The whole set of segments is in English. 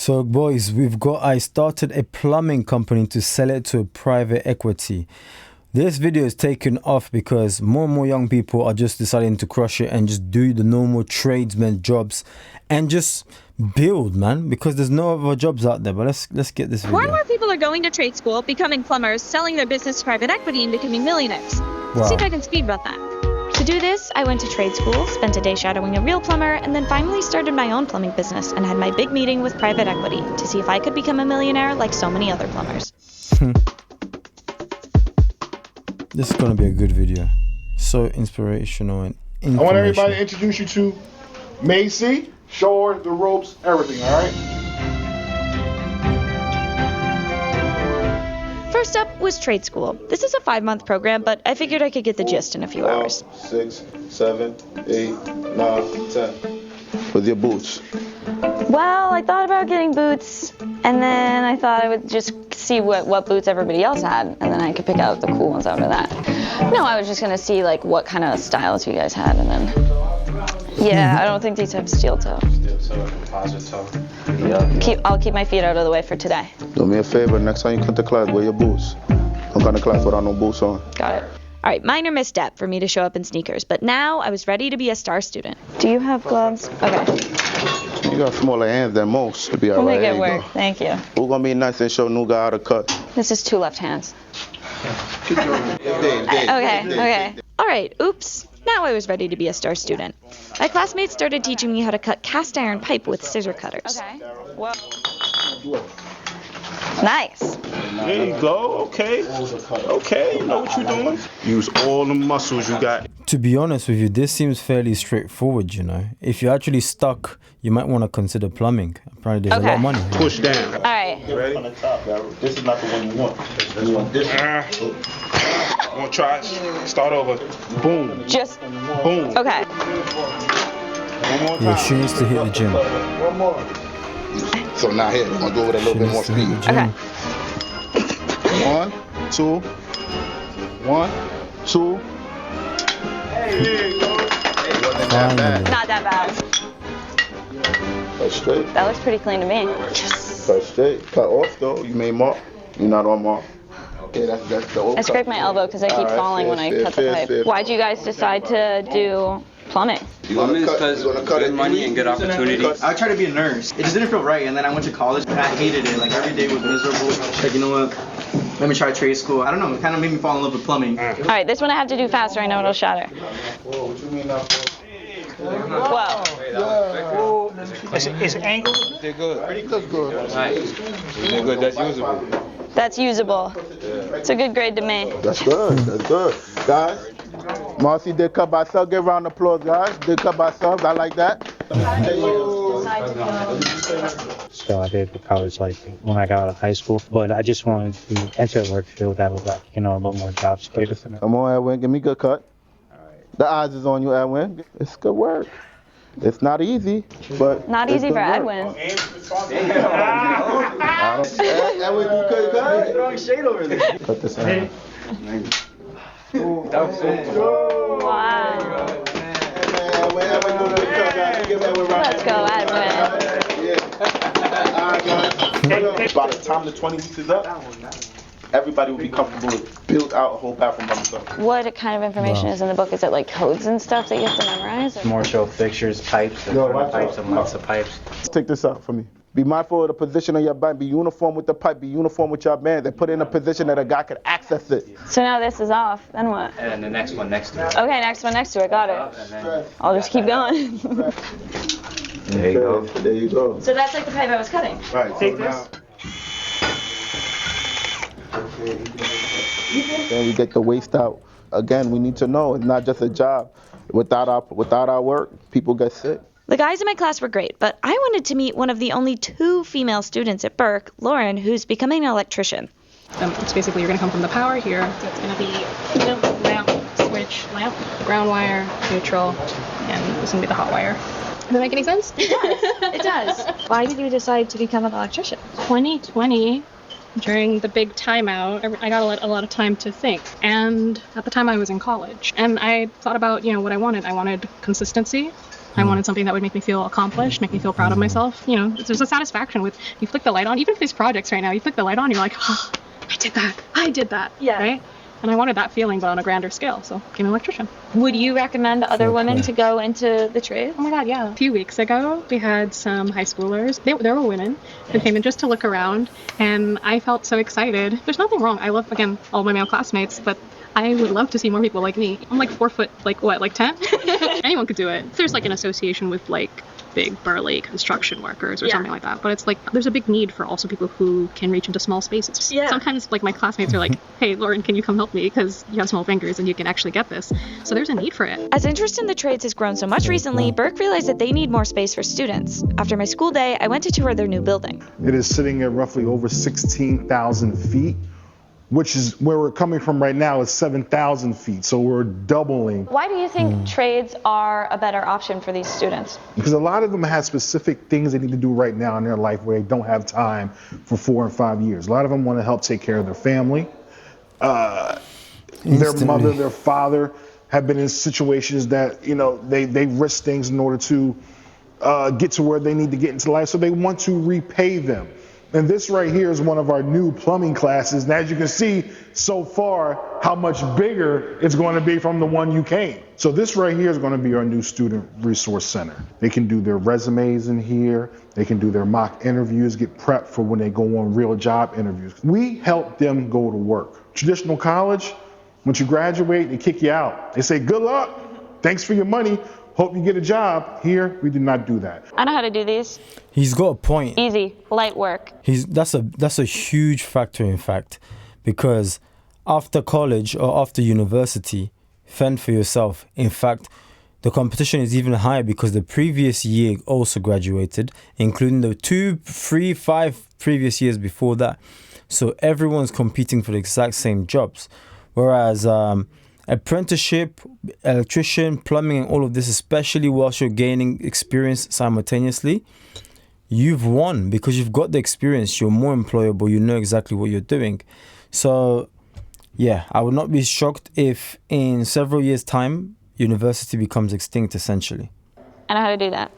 So boys, I started a plumbing company to sell it to a private equity. This video is taken off because more and more young people are just deciding to crush it and just do the normal tradesman jobs and just build, man, because there's no other jobs out there. But let's get this video. More and more people are going to trade school, becoming plumbers, selling their business to private equity, and becoming millionaires. Wow. Let's see if I can speed about that. To do this, I went to trade school, spent a day shadowing a real plumber, and then finally started my own plumbing business and had my big meeting with private equity to see if I could become a millionaire like so many other plumbers. This is going to be a good video. So inspirational and informational. I want everybody to introduce you to Macy. Show her the ropes, everything, all right? First up was trade school. This is a 5-month program, but I figured I could get the gist in a few hours. 6, 7, 8, 9, 10. With your boots. Well, I thought about getting boots, and then I thought I would just see what boots everybody else had, and then I could pick out the cool ones after that. No, I was just gonna see like what kind of styles you guys had, and then yeah, I don't think these have steel toe. Steel toe, composite toe. Yeah. I'll keep my feet out of the way for today. Do me a favor, next time you come to class, wear your boots. Don't come to class without no boots on. Got it. All right, minor misstep for me to show up in sneakers, but now I was ready to be a star student. Do you have gloves? Okay. You got smaller hands than most to be all We'll right. make it work. Thank you. Who's gonna be nice and show new guy how to cut? This is 2 left hands. Okay. Okay. All right, oops. Now I was ready to be a star student. My classmates started teaching me how to cut cast iron pipe with scissor cutters. Okay. Whoa. Nice. There you go. Okay. Okay. You know what you're doing. Use all the muscles you got. To be honest with you, this seems fairly straightforward, you know. If you're actually stuck, you might want to consider plumbing. Apparently there's a lot of money. Push down. All right. You ready? On the top, this is not the one you want. You want this one. I'm gonna try it. Start over. Boom. Just. Boom. Okay. One more time. Yeah, she needs to hit the gym. One more. So now here, we're gonna do it with a little She bit more needs to hit the speed. gym. Okay. 1, 2. 1, 2. Hey, there you go. It wasn't that bad. Not that bad. Cut straight. That looks pretty clean to me. Cut straight. Cut off though. You may mark. You're not on mark. Okay, that's the old I scraped my elbow because I keep falling when I cut the pipe. Why'd you guys decide to do plumbing? Plumbing is because good money and good opportunity. I tried to be a nurse. It just didn't feel right, and then I went to college and I hated it. Like every day was miserable. Like, you know what? Let me try trade school. I don't know. It kind of made me fall in love with plumbing. All right, this one I have to do faster. I know it'll shatter. Whoa, what you mean now? Whoa. It's angled? They're good. Pretty good. Nice. They're good. That's usable. That's usable. It's a good grade to me. That's good. That's good. Guys, Marcy did cut by sub. Give a round of applause, guys. Did cut by subs. I like that. So I did college like when I got out of high school, but I just wanted to enter the work field that was like, you know, a little more job security. Come on, Edwin. Give me a good cut. The eyes is on you, Edwin. It's good work. It's not easy, but Not it's easy good for work. Edwin. Edwin, you could cut it. Throwing shade over there. Cut this out. Wow. Edwin, do a good cut, guys. Give Edwin a round. Let's go, Edwin. All right, guys. By the time the 20 weeks is up, everybody will be comfortable with build out a whole bathroom by themselves. What kind of information is in the book? Is it like codes and stuff that you have to memorize? Or? More so fixtures, pipes, and pipes and lengths of pipes. Let's take this out for me. Be mindful of the position of your band. Be uniform with the pipe. Be uniform with your band. And put it in a position that a guy could access it. So now this is off. Then what? And the next one next to it. Okay, next one next to it. Got it. And then I'll just keep going. There you go. There you go. So that's like the pipe I was cutting. Right. Take this. Then we get the waste out. Again, we need to know it's not just a job. Without our work, people get sick. The guys in my class were great, but I wanted to meet one of the only 2 female students at Burke, Lauren, who's becoming an electrician. It's basically you're going to come from the power here. So it's going to be, lamp, switch, lamp, ground wire, neutral, and this is going to be the hot wire. Does that make any sense? It does. Why did you decide to become an electrician? 2020, during the big timeout, I got a lot of time to think. And at the time I was in college. And I thought about, what I wanted. I wanted consistency. I wanted something that would make me feel accomplished, make me feel proud of myself. You know, there's a satisfaction with you flick the light on, even if these projects right now, you flick the light on, you're like, oh, I did that, Yeah. right? And I wanted that feeling, but on a grander scale, so became an electrician. Would you recommend other women to go into the trade? Oh my God, yeah. A few weeks ago, we had some high schoolers. There were women who came in just to look around, and I felt so excited. There's nothing wrong. I love, again, all my male classmates, but I would love to see more people like me. I'm like 4 foot, like what, like 10? Anyone could do it. There's like an association with like big burly construction workers or something like that, but it's like there's a big need for also people who can reach into small spaces. Yeah. Sometimes like my classmates are like, hey Lauren, can you come help me because you have small fingers and you can actually get this. So there's a need for it. As interest in the trades has grown so much recently, Burke realized that they need more space for students. After my school day, I went to tour their new building. It is sitting at roughly over 16,000 feet, which is where we're coming from right now is 7,000 feet. So we're doubling. Why do you think trades are a better option for these students? Because a lot of them have specific things they need to do right now in their life where they don't have time for 4 and 5 years. A lot of them want to help take care of their family. Their mother, their father have been in situations that, you know, they risk things in order to get to where they need to get into life. So they want to repay them. And this right here is one of our new plumbing classes. And as you can see so far, how much bigger it's going to be from the one you came. So this right here is going to be our new student resource center. They can do their resumes in here. They can do their mock interviews, get prepped for when they go on real job interviews. We help them go to work. Traditional college, once you graduate, they kick you out. They say, good luck. Thanks for your money. Hope you get a job. Here, we do not do that. I know how to do these. He's got a point. Easy, light work. That's a huge factor, in fact, because after college or after university, fend for yourself. In fact, the competition is even higher because the previous year also graduated, including the 2, 3, 5 previous years before that. So everyone's competing for the exact same jobs. Whereas apprenticeship, electrician, plumbing, and all of this, especially whilst you're gaining experience simultaneously, you've won because you've got the experience. You're more employable. You know exactly what you're doing. So, yeah, I would not be shocked if in several years' time, university becomes extinct, essentially. I know how to do that.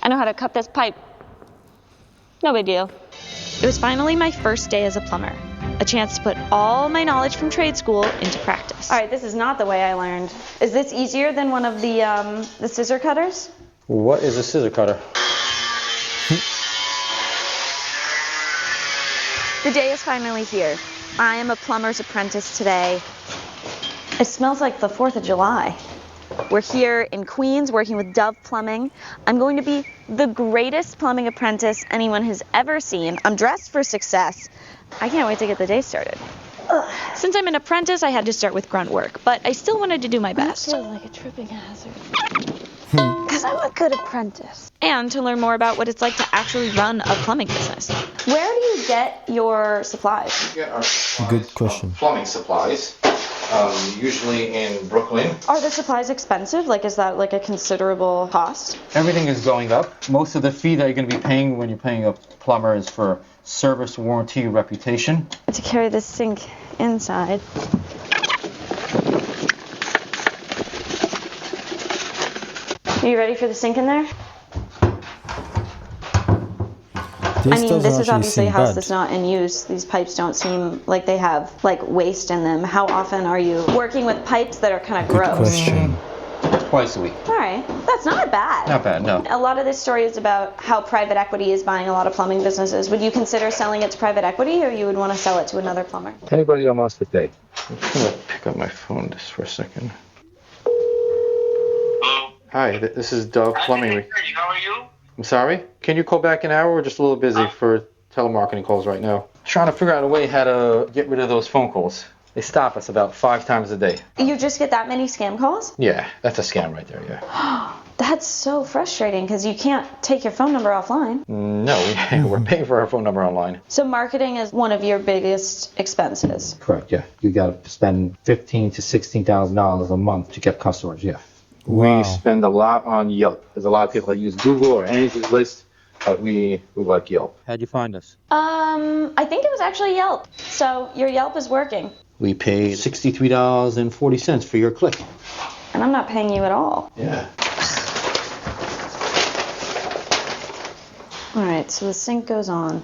I know how to cut this pipe. No big deal. It was finally my first day as a plumber. A chance to put all my knowledge from trade school into practice. All right, this is not the way I learned. Is this easier than one of the scissor cutters? What is a scissor cutter? The day is finally here. I am a plumber's apprentice today. It smells like the 4th of July. We're here in Queens working with Dove Plumbing. I'm going to be the greatest plumbing apprentice anyone has ever seen. I'm dressed for success. I can't wait to get the day started. Since I'm an apprentice, I had to start with grunt work, but I still wanted to do my best. That feels like a tripping hazard. Because I'm a good apprentice. And to learn more about what it's like to actually run a plumbing business. Where do you get your supplies? We get our Good question. Plumbing supplies, usually in Brooklyn. Are the supplies expensive? Like, is that like a considerable cost? Everything is going up. Most of the fee that you're going to be paying when you're paying a plumber is for service, warranty, reputation. To carry this sink inside. Are you ready for the sink in there? This is obviously a house that's not in use. These pipes don't seem like they have like waste in them. How often are you working with pipes that are kind of gross? Question. Twice a week. All right, that's not bad. Not bad, no. A lot of this story is about how private equity is buying a lot of plumbing businesses. Would you consider selling it to private equity, or you would want to sell it to another plumber? Anybody almost today? I'm just gonna pick up my phone just for a second. Hello. Hi, this is Dove Plumbing. How are you? I'm sorry? Can you call back an hour? We're just a little busy for telemarketing calls right now. Trying to figure out a way how to get rid of those phone calls. They stop us about 5 times a day. You just get that many scam calls? Yeah, that's a scam right there, yeah. That's so frustrating because you can't take your phone number offline. No, we're paying for our phone number online. So marketing is one of your biggest expenses. Correct, yeah. You got to spend $15,000 to $16,000 a month to get customers, yeah. Wow. We spend a lot on Yelp. There's a lot of people that use Google or any of these lists, but we like Yelp. How'd you find us? I think it was actually Yelp. So your Yelp is working. We paid $63.40 for your click. And I'm not paying you at all. Yeah. All right, so the sink goes on.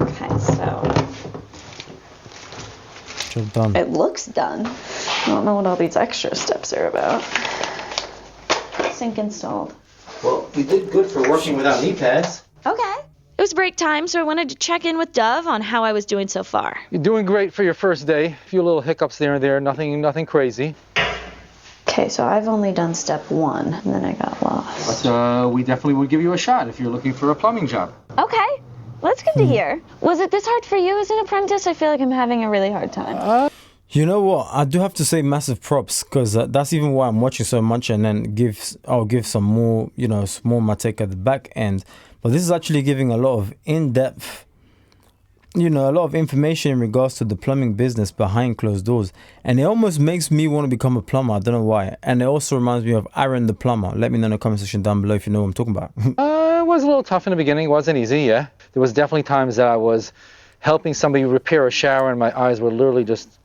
Okay, so Job done. it looks done. I don't know what all these extra steps are about. Sink installed. Well, you did good for working without knee pads. Okay. It was break time, so I wanted to check in with Dove on how I was doing so far. You're doing great for your first day. A few little hiccups there and there, nothing crazy. Okay, so I've only done step 1, and then I got lost. But we definitely would give you a shot if you're looking for a plumbing job. Okay, well, that's good to hear. Was it this hard for you as an apprentice? I feel like I'm having a really hard time. You know what? I do have to say massive props, because that's even why I'm watching so much, and then I'll give some more, more my take at the back end. But this is actually giving a lot of in-depth, a lot of information in regards to the plumbing business behind closed doors. And it almost makes me want to become a plumber. I don't know why. And it also reminds me of Aaron the plumber. Let me know in the comment section down below if you know what I'm talking about. It was a little tough in the beginning. It wasn't easy, yeah. There was definitely times that I was helping somebody repair a shower and my eyes were literally just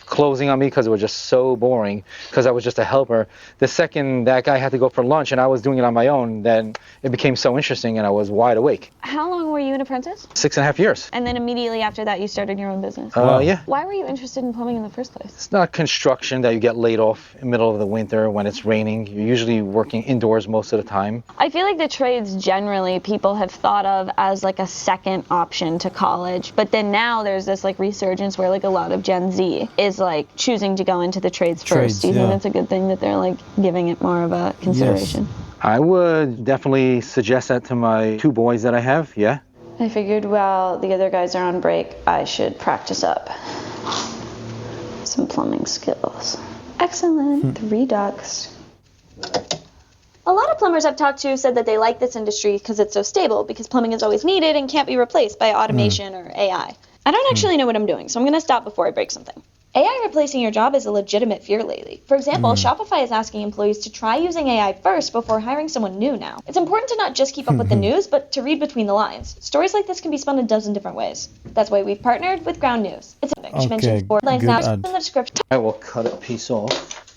closing on me because it was just so boring, because I was just a helper. The second that guy had to go for lunch and I was doing it on my own, then it became so interesting and I was wide awake. How long were you an apprentice? 6.5 years. And then immediately after that, you started your own business? Yeah. Why were you interested in plumbing in the first place? It's not construction that you get laid off in the middle of the winter when it's raining. You're usually working indoors most of the time. I feel like the trades generally people have thought of as like a second option to college, but then now there's this like resurgence where like a lot of Gen Z is like choosing to go into the trades first. Do you think that's a good thing that they're like giving it more of a consideration? Yes. I would definitely suggest that to my 2 boys that I have, yeah. I figured while the other guys are on break, I should practice up some plumbing skills. Excellent. 3 ducks. A lot of plumbers I've talked to said that they like this industry because it's so stable, because plumbing is always needed and can't be replaced by automation or AI. I don't actually know what I'm doing, so I'm going to stop before I break something. AI replacing your job is a legitimate fear lately. For example, Shopify is asking employees to try using AI first before hiring someone new now. It's important to not just keep up with the news, but to read between the lines. Stories like this can be spun a dozen different ways. That's why we've partnered with Ground News. It's she mentions 4 lines now in the description. I will cut a piece off.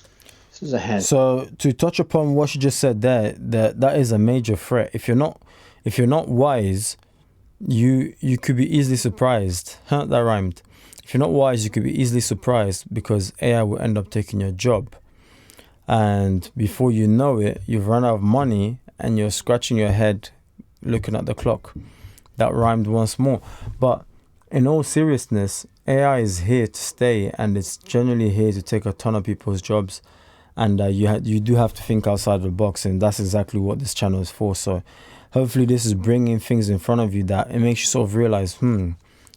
This is a hand. So to touch upon what she just said there, that is a major threat. If you're not wise, you could be easily surprised. That rhymed. If you're not wise, you could be easily surprised, because AI will end up taking your job. And before you know it, you've run out of money and you're scratching your head looking at the clock. That rhymed once more. But in all seriousness, AI is here to stay, and it's generally here to take a ton of people's jobs. And you do have to think outside the box, and that's exactly what this channel is for. So hopefully this is bringing things in front of you that it makes you sort of realize,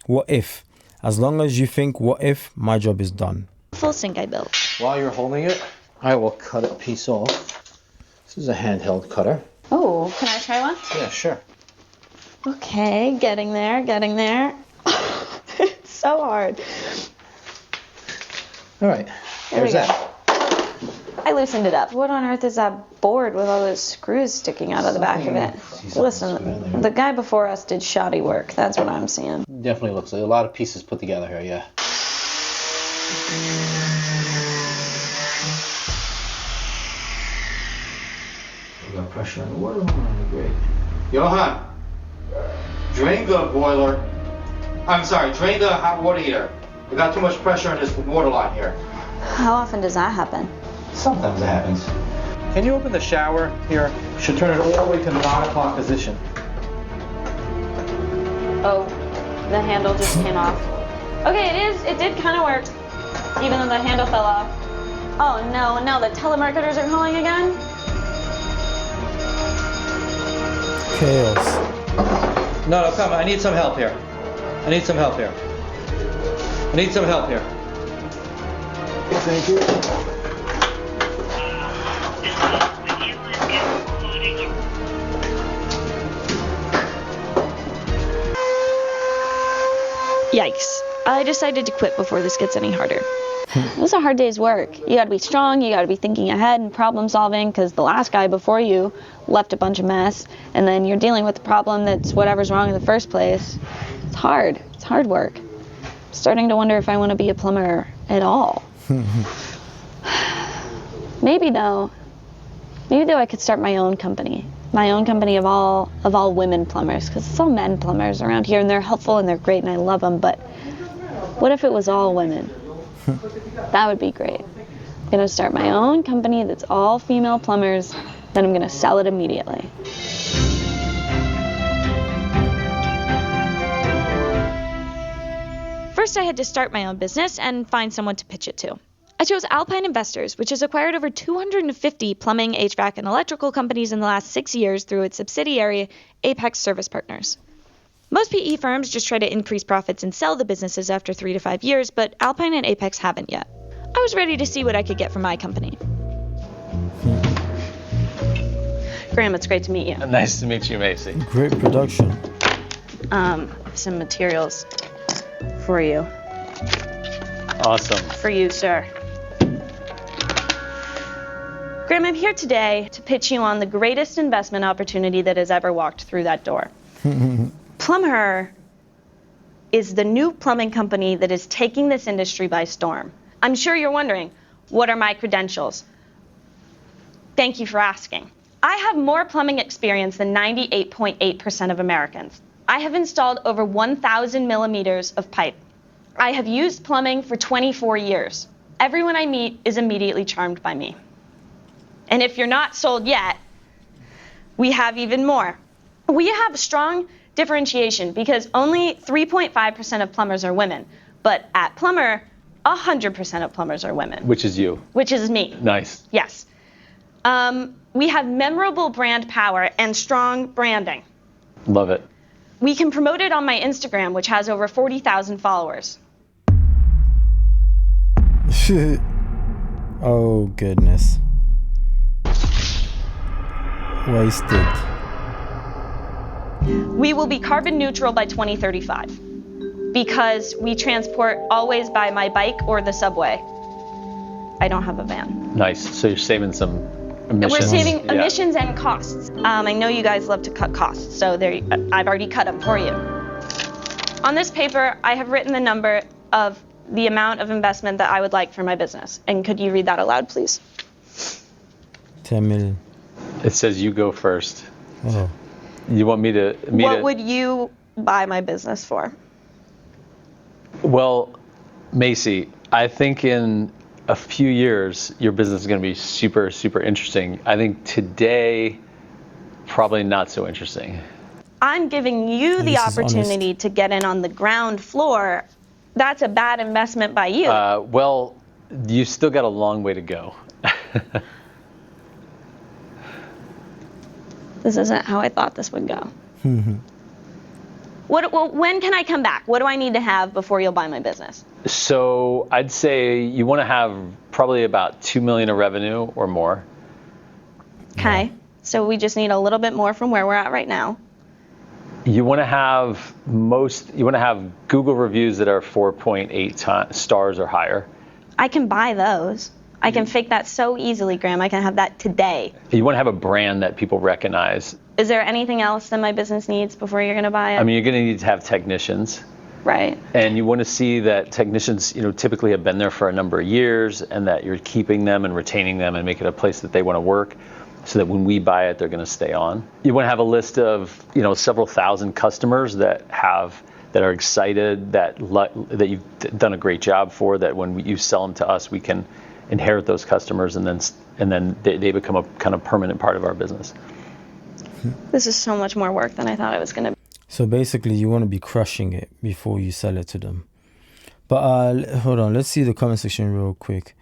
what if? As long as you think, what if, my job is done. Full sink I built. While you're holding it, I will cut a piece off. This is a handheld cutter. Oh, can I try one? Yeah, sure. Okay, getting there. It's so hard. All right, there's that. I loosened it up. What on earth is that board with all those screws sticking out of the back of it? Listen, the guy before us did shoddy work. That's what I'm seeing. Definitely looks like a lot of pieces put together here, yeah. We got pressure on the water line, great. Johan, drain the boiler. I'm sorry, drain the hot water heater. We got too much pressure in this water line here. How often does that happen? Sometimes it happens. Can you open the shower here? Should turn it all the way to the 9 o'clock position. Oh, the handle just came off. Okay, it did kind of work, even though the handle fell off. Oh no, now the telemarketers are calling again? Chaos. No, come on, I need some help here. I need some help here. Thank you. Yikes. I decided to quit before this gets any harder. It was a hard day's work. You gotta be strong, you gotta be thinking ahead and problem solving, because the last guy before you left a bunch of mess, and then you're dealing with the problem that's whatever's wrong in the first place. It's hard work. I'm starting to wonder if I want to be a plumber at all. Maybe though I could start my own company. my own company of all women plumbers, because it's all men plumbers around here, and they're helpful and they're great and I love them, but what if it was all women? That would be great. I'm gonna start my own company that's all female plumbers, then I'm gonna sell it immediately. First, I had to start my own business and find someone to pitch it to. I chose Alpine Investors, which has acquired over 250 plumbing, HVAC, and electrical companies in the last 6 years through its subsidiary, Apex Service Partners. Most PE firms just try to increase profits and sell the businesses after 3 to 5 years, but Alpine and Apex haven't yet. I was ready to see what I could get from my company. Graham, it's great to meet you. Nice to meet you, Macy. Great production. Some materials for you. Awesome. For you, sir. Graham, I'm here today to pitch you on the greatest investment opportunity that has ever walked through that door. Plumher is the new plumbing company that is taking this industry by storm. I'm sure you're wondering, what are my credentials? Thank you for asking. I have more plumbing experience than 98.8% of Americans. I have installed over 1,000 millimeters of pipe. I have used plumbing for 24 years. Everyone I meet is immediately charmed by me. And if you're not sold yet, we have even more. We have strong differentiation because only 3.5% of plumbers are women. But at Plumber, 100% of plumbers are women. Which is you. Which is me. Nice. Yes. We have memorable brand power and strong branding. Love it. We can promote it on my Instagram, which has over 40,000 followers. Oh, goodness. Wasted. We will be carbon neutral by 2035 because we transport always by my bike or the subway. I don't have a van. Nice. So you're saving some emissions. We're saving emissions and costs. I know you guys love to cut costs, so there, I've already cut them for you. On this paper, I have written the number of the amount of investment that I would like for my business. And could you read that aloud, please? 10 million. It says you go first. Oh. You want me to... What would you buy my business for? Well, Macy, I think in a few years, your business is going to be super, super interesting. I think today, probably not so interesting. I'm giving you the opportunity to get in on the ground floor. That's a bad investment by you. Well, you still got a long way to go. This isn't how I thought this would go. When can I come back? What do I need to have before you'll buy my business? So I'd say you want to have probably about 2 million of revenue or more. Okay. So we just need a little bit more from where we're at right now. You want to have Google reviews that are 4.8 stars or higher. I can buy those. I can fake that so easily, Graham. I can have that today. You want to have a brand that people recognize. Is there anything else that my business needs before you're going to buy it? I mean, you're going to need to have technicians. Right. And you want to see that technicians, typically have been there for a number of years and that you're keeping them and retaining them and make it a place that they want to work so that when we buy it, they're going to stay on. You want to have a list of, several thousand customers that are excited, that you've done a great job for, that when you sell them to us, we can inherit those customers and then they become a kind of permanent part of our business. This is so much more work than I thought it was going to be. So basically, you want to be crushing it before you sell it to them. But hold on, let's see the comment section real quick.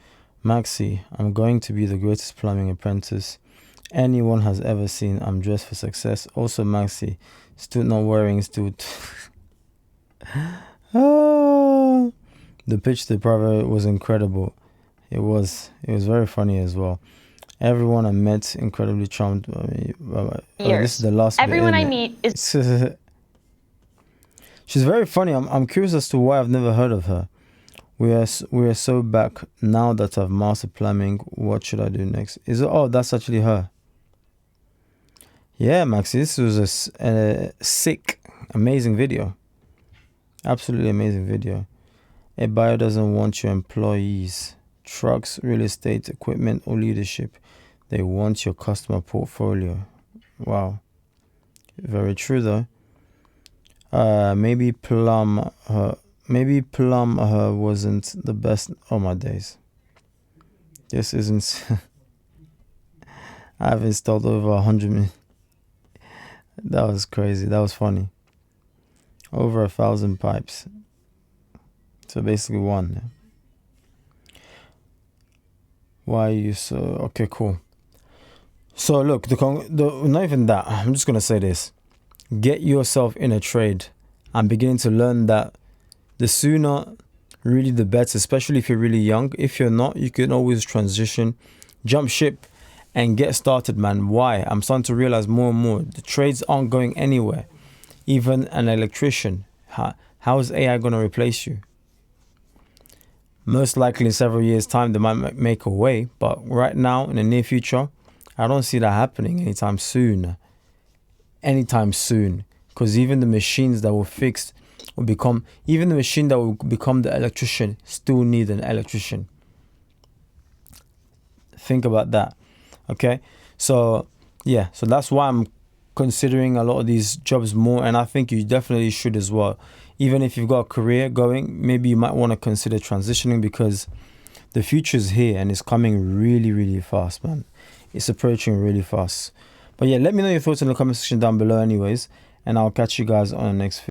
Maxi, I'm going to be the greatest plumbing apprentice anyone has ever seen. I'm dressed for success. Also, Maxi, still not wearing, still... The pitch to private was incredible. It was very funny as well. Everyone I met incredibly charmed by me. This is the last Everyone bit, I meet is... She's very funny. I'm curious as to why I've never heard of her. We are so back now that I've mastered plumbing. What should I do next? That's actually her. Yeah, Maxi, this was a sick, amazing video. Absolutely amazing video. A buyer doesn't want your employees, trucks, real estate, equipment, or leadership. They want your customer portfolio. Wow. Very true though. Maybe plum wasn't the best. Oh my days. This isn't. I've installed over 100. That was crazy. That was funny. Over 1,000 pipes. So basically one. Yeah. Why are you so... Okay, cool. So look, not even that. I'm just going to say this. Get yourself in a trade and beginning to learn that the sooner, really the better, especially if you're really young. If you're not, you can always transition, jump ship and get started, man. Why? I'm starting to realize more and more. The trades aren't going anywhere. Even an electrician. How is AI going to replace you? Most likely in several years' time, they might make a way. But right now, in the near future, I don't see that happening anytime soon. Anytime soon. Because even the machines that will fix will become... Even the machine that will become the electrician still need an electrician. Think about that. Okay? So, yeah. So that's why I'm considering a lot of these jobs more. And I think you definitely should as well. Even if you've got a career going, maybe you might want to consider transitioning because the future is here and it's coming really, really fast, man. It's approaching really fast. But yeah, let me know your thoughts in the comment section down below anyways. And I'll catch you guys on the next video.